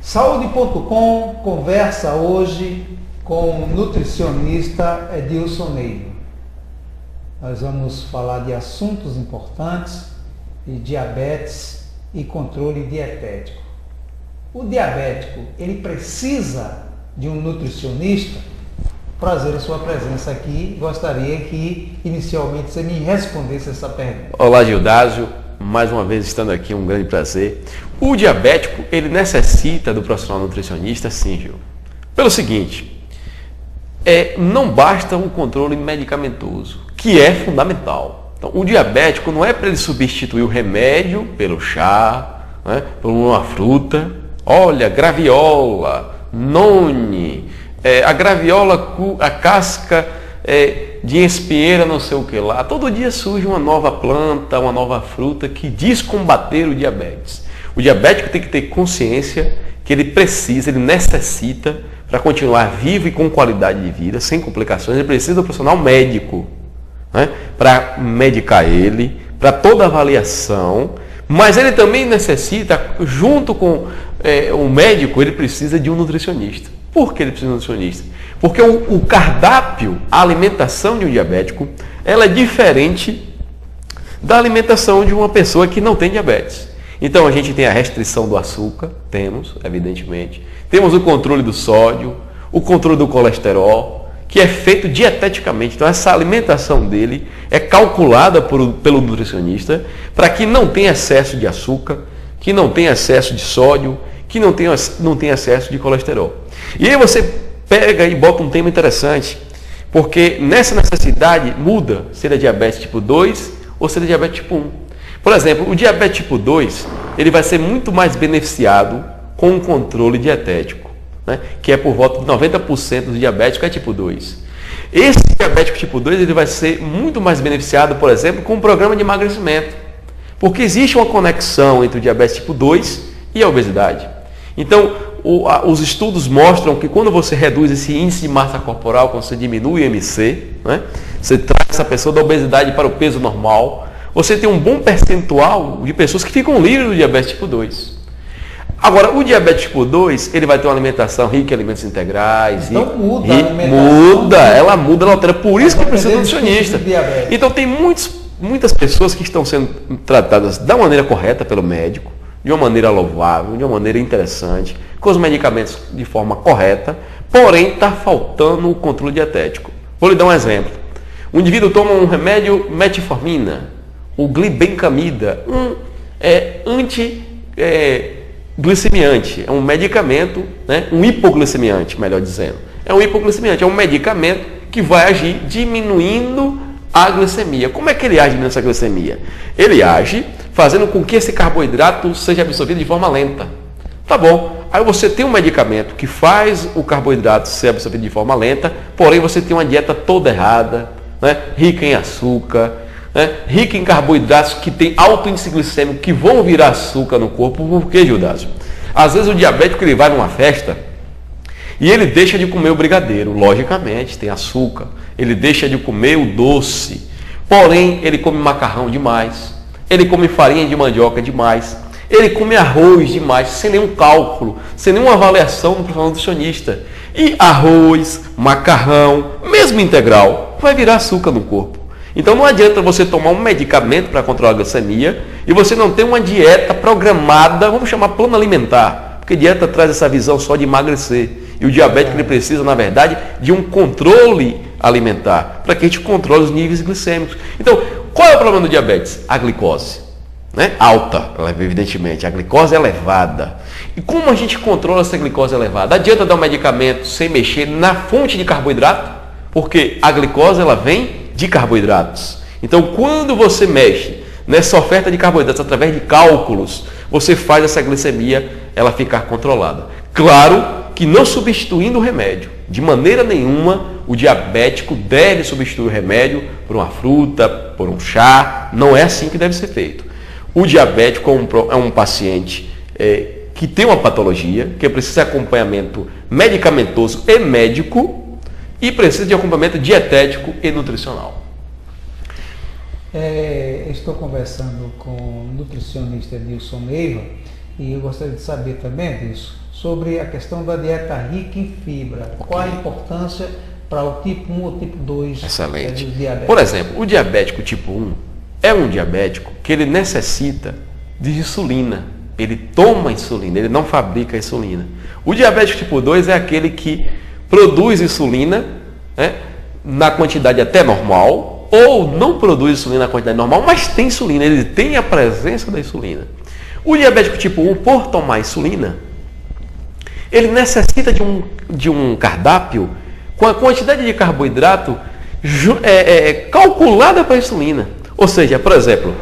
Saúde.com conversa hoje com o nutricionista Edilson Neiva. Nós vamos falar de assuntos importantes, de diabetes e controle dietético. O diabético, ele precisa de um nutricionista? Prazer a sua presença aqui. Gostaria que inicialmente você me respondesse essa pergunta. Olá, Gildásio. Mais uma vez estando aqui, um grande prazer. O diabético, ele necessita do profissional nutricionista, sim, Gil. Pelo seguinte, não basta um controle medicamentoso, que é fundamental. Então, o diabético não é para ele substituir o remédio pelo chá, né, por uma fruta. Olha, graviola, noni, a graviola, a casca de espinheira, não sei o que lá. Todo dia surge uma nova planta, uma nova fruta que diz combater o diabetes. O diabético tem que ter consciência que ele precisa, ele necessita, para continuar vivo e com qualidade de vida, sem complicações, ele precisa do profissional médico, né, para medicar ele, para toda avaliação, mas ele também necessita, junto com o médico, ele precisa de um nutricionista. Por que ele precisa de um nutricionista? Porque o cardápio, a alimentação de um diabético, ela é diferente da alimentação de uma pessoa que não tem diabetes. Então a gente tem a restrição do açúcar, temos, evidentemente. Temos o controle do sódio, o controle do colesterol, que é feito dieteticamente. Então essa alimentação dele é calculada pelo nutricionista para que não tenha excesso de açúcar, que não tenha excesso de sódio, que não tenha excesso de colesterol. E aí você pega e bota um tema interessante, porque nessa necessidade muda se ele é diabetes tipo 2 ou se ele é diabetes tipo 1. Por exemplo, o diabetes tipo 2, ele vai ser muito mais beneficiado com um controle dietético, né? Que é por volta de 90% do diabético é tipo 2. Esse diabético tipo 2, ele vai ser muito mais beneficiado, por exemplo, com um programa de emagrecimento, porque existe uma conexão entre o diabetes tipo 2 e a obesidade. Então, os estudos mostram que quando você reduz esse índice de massa corporal, quando você diminui o IMC, né, você traz essa pessoa da obesidade para o peso normal, você tem um bom percentual de pessoas que ficam livres do diabetes tipo 2. Agora, o diabetes tipo 2, ele vai ter uma alimentação rica em alimentos integrais. Então muda a alimentação. Ela altera. Por isso que precisa de um nutricionista. Então tem muitas pessoas que estão sendo tratadas da maneira correta pelo médico, de uma maneira louvável, de uma maneira interessante, com os medicamentos de forma correta, porém está faltando o controle dietético. Vou lhe dar um exemplo. O indivíduo toma um remédio metformina, o glibenclamida, antiglicemiante, é um medicamento, né, um hipoglicemiante, melhor dizendo. É um hipoglicemiante, é um medicamento que vai agir diminuindo a glicemia. Como é que ele age diminuindo essa glicemia? Ele age fazendo com que esse carboidrato seja absorvido de forma lenta. Tá bom. Aí você tem um medicamento que faz o carboidrato ser absorvido de forma lenta, porém você tem uma dieta toda errada, né? Rica em açúcar, né? Rica em carboidratos que tem alto índice glicêmico, que vão virar açúcar no corpo. Por que, Gildásio? Às vezes o diabético ele vai numa festa e ele deixa de comer o brigadeiro, logicamente, tem açúcar. Ele deixa de comer o doce, porém ele come macarrão demais, ele come farinha de mandioca demais, ele come arroz demais, sem nenhum cálculo, sem nenhuma avaliação do profissional nutricionista. E arroz, macarrão, mesmo integral, vai virar açúcar no corpo. Então não adianta você tomar um medicamento para controlar a glicemia e você não ter uma dieta programada, vamos chamar plano alimentar, porque dieta traz essa visão só de emagrecer. E o diabético ele precisa, na verdade, de um controle alimentar, para que a gente controle os níveis glicêmicos. Então, qual é o problema do diabetes? A glicose, né? Alta, evidentemente, a glicose é elevada. E como a gente controla essa glicose elevada? Adianta dar um medicamento sem mexer na fonte de carboidrato? Porque a glicose ela vem de carboidratos. Então, quando você mexe nessa oferta de carboidratos através de cálculos, você faz essa glicemia ela ficar controlada. Claro que não substituindo o remédio. De maneira nenhuma, o diabético deve substituir o remédio por uma fruta, por um chá. Não é assim que deve ser feito. O diabético é um paciente que tem uma patologia, que precisa de acompanhamento medicamentoso e médico e precisa de acompanhamento dietético e nutricional. Estou conversando com o nutricionista Edilson Neiva e eu gostaria de saber também, Edilson, sobre a questão da dieta rica em fibra. Qual a importância para o tipo 1 ou tipo 2 Excelente. dos diabéticos? Por exemplo, o diabético tipo 1 é um diabético que ele necessita de insulina. Ele toma insulina, ele não fabrica insulina. O diabético tipo 2 é aquele que produz insulina, né, na quantidade até normal, ou não produz insulina na quantidade normal, mas tem insulina, ele tem a presença da insulina. O diabético tipo 1, por tomar insulina, ele necessita de um cardápio com a quantidade de carboidrato calculada para a insulina. Ou seja, por exemplo,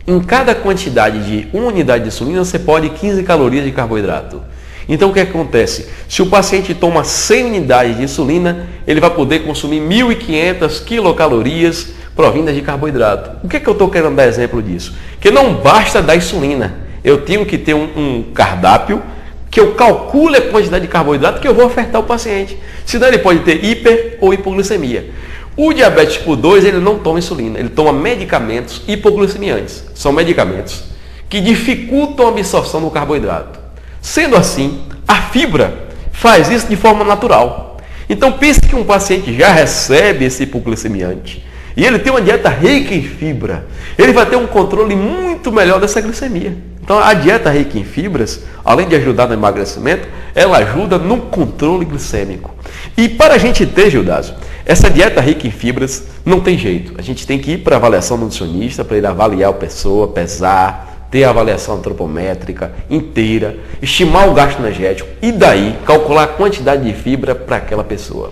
em cada quantidade de 1 unidade de insulina, você pode 15 calorias de carboidrato. Então, o que acontece? Se o paciente toma 100 unidades de insulina, ele vai poder consumir 1.500 quilocalorias provindas de carboidrato. O que eu estou querendo dar exemplo disso? Que não basta dar insulina. Eu tenho que ter um cardápio que eu calcule a quantidade de carboidrato que eu vou ofertar ao paciente. Senão ele pode ter hiper ou hipoglicemia. O diabetes tipo 2, ele não toma insulina, ele toma medicamentos hipoglicemiantes. São medicamentos que dificultam a absorção do carboidrato. Sendo assim, a fibra faz isso de forma natural. Então pense que um paciente já recebe esse hipoglicemiante e ele tem uma dieta rica em fibra. Ele vai ter um controle muito melhor dessa glicemia. Então a dieta rica em fibras, além de ajudar no emagrecimento, ela ajuda no controle glicêmico. E para a gente ter, Gildásio, essa dieta rica em fibras não tem jeito. A gente tem que ir para a avaliação do nutricionista para ele avaliar a pessoa, pesar, ter a avaliação antropométrica inteira, estimar o gasto energético e daí calcular a quantidade de fibra para aquela pessoa.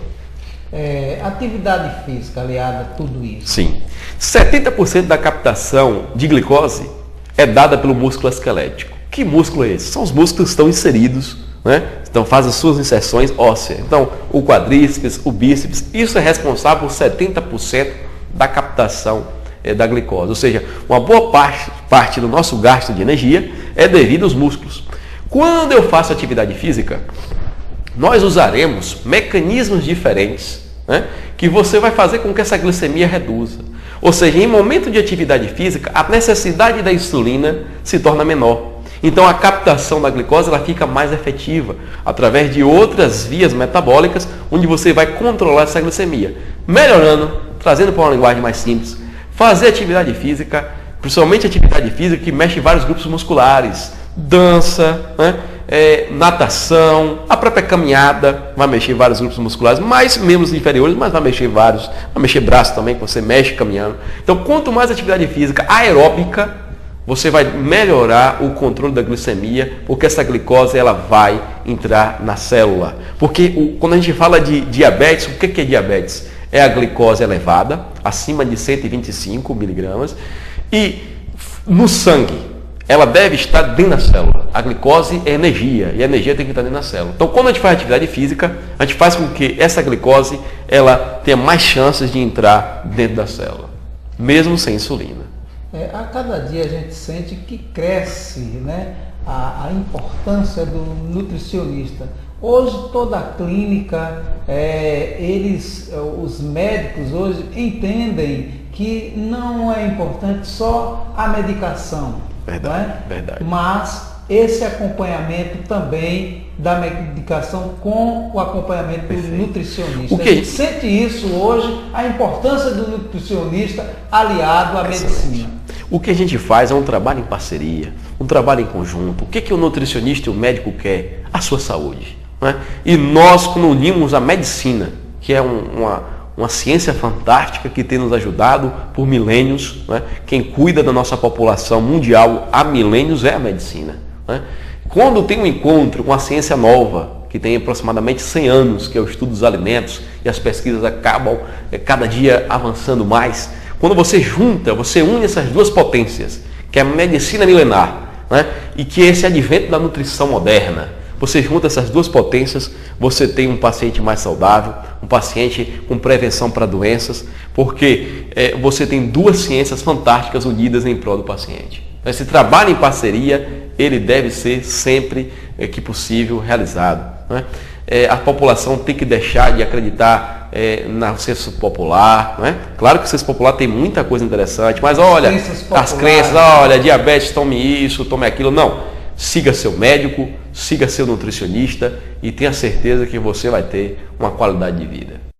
Atividade física aliada a tudo isso. Sim. 70% da captação de glicose é dada pelo músculo esquelético. Que músculo é esse? São os músculos que estão inseridos, né? Então faz as suas inserções ósseas. Então o quadríceps, o bíceps, isso é responsável por 70% da captação da glicose. Ou seja, uma boa parte do nosso gasto de energia é devido aos músculos. Quando eu faço atividade física, nós usaremos mecanismos diferentes, né, que você vai fazer com que essa glicemia reduza. Ou seja, em momento de atividade física, a necessidade da insulina se torna menor. Então a captação da glicose ela fica mais efetiva através de outras vias metabólicas, onde você vai controlar essa glicemia, melhorando, trazendo para uma linguagem mais simples, fazer atividade física, principalmente atividade física que mexe vários grupos musculares, dança, né? Natação, a própria caminhada vai mexer vários grupos musculares, mais membros inferiores, mas vai mexer vários, vai mexer braço também, que você mexe caminhando. Então, quanto mais atividade física aeróbica, você vai melhorar o controle da glicemia, porque essa glicose ela vai entrar na célula. Porque quando a gente fala de diabetes, o que é diabetes? É a glicose elevada, acima de 125 miligramas, e no sangue ela deve estar dentro da célula. A glicose é energia, e a energia tem que estar dentro da célula. Então, quando a gente faz atividade física, a gente faz com que essa glicose ela tenha mais chances de entrar dentro da célula, mesmo sem insulina. A cada dia a gente sente que cresce, né, a importância do nutricionista. Hoje toda a clínica, os médicos hoje entendem que não é importante só a medicação. Verdade, né? verdade. Mas esse acompanhamento também da medicação com o acompanhamento do nutricionista. A gente sente isso hoje, a importância do nutricionista aliado à medicina. O que a gente faz é um trabalho em parceria, um trabalho em conjunto. O que o nutricionista e o médico quer? A sua saúde. Né? E nós, quando unimos a medicina, que é uma ciência fantástica que tem nos ajudado por milênios, né? Quem cuida da nossa população mundial há milênios é a medicina. Né? Quando tem um encontro com a ciência nova, que tem aproximadamente 100 anos, que é o estudo dos alimentos, e as pesquisas acabam cada dia avançando mais, quando você une essas duas potências, que é a medicina milenar, né? E que é esse advento da nutrição moderna, você junta essas duas potências, você tem um paciente mais saudável, um paciente com prevenção para doenças, porque você tem duas ciências fantásticas unidas em prol do paciente. Esse trabalho em parceria, ele deve ser sempre que possível realizado. Né? A população tem que deixar de acreditar no senso popular. Né? Claro que o senso popular tem muita coisa interessante, mas olha, as crenças, olha, diabetes, tome isso, tome aquilo. Não. siga seu médico, siga seu nutricionista e tenha certeza que você vai ter uma qualidade de vida.